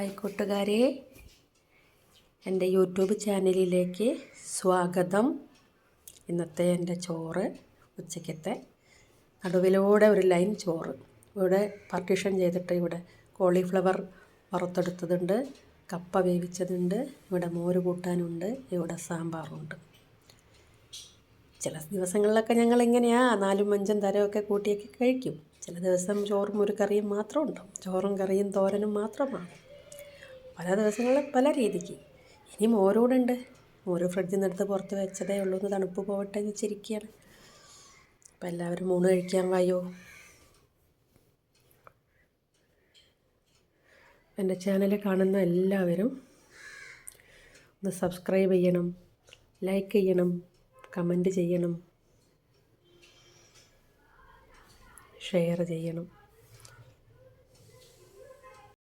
Hi കൂട്ടുകാരെ, എൻ്റെ YouTube ചാനലിലേക്ക് സ്വാഗതം. ഇന്നത്തെ എൻ്റെ ചോറ് ഉച്ചയ്ക്കത്തെ നടുവിലൂടെ ഒരു ലൈൻ ചോറ്. ഇവിടെ പാർട്ടീഷൻ ചെയ്തിട്ട് ഇവിടെ കോളിഫ്ലവർ വറുത്തെടുത്തതുണ്ട്, കപ്പ വേവിച്ചതുണ്ട്, ഇവിടെ മോര് കൂട്ടാനുണ്ട്, ഇവിടെ സാമ്പാറുണ്ട്. ചില ദിവസങ്ങളിലൊക്കെ ഞങ്ങളിങ്ങനെയാണ് 4-5 തരമൊക്കെ കൂട്ടിയൊക്കെ കഴിക്കും. ചില ദിവസം ചോറും ഒരു കറിയും മാത്രം ഉണ്ടാവും, ചോറും കറിയും തോരനും മാത്രമാണ്. പല ദിവസങ്ങളിൽ പല രീതിക്ക്. ഇനി മോരൂടുണ്ട്. മോര് ഫ്രിഡ്ജിൽ നിന്ന് എടുത്ത് പുറത്ത് വെച്ചതേ ഉള്ളൂ, ഒന്ന് തണുപ്പ് പോകട്ടെ എന്ന് വെച്ചിരിക്കുകയാണ്. അപ്പോൾ എല്ലാവരും ഊണ് കഴിക്കാൻ വായോ. എൻ്റെ ചാനൽ കാണുന്ന എല്ലാവരും ഒന്ന് സബ്സ്ക്രൈബ് ചെയ്യണം, ലൈക്ക് ചെയ്യണം, കമൻറ്റ് ചെയ്യണം, ഷെയർ ചെയ്യണം.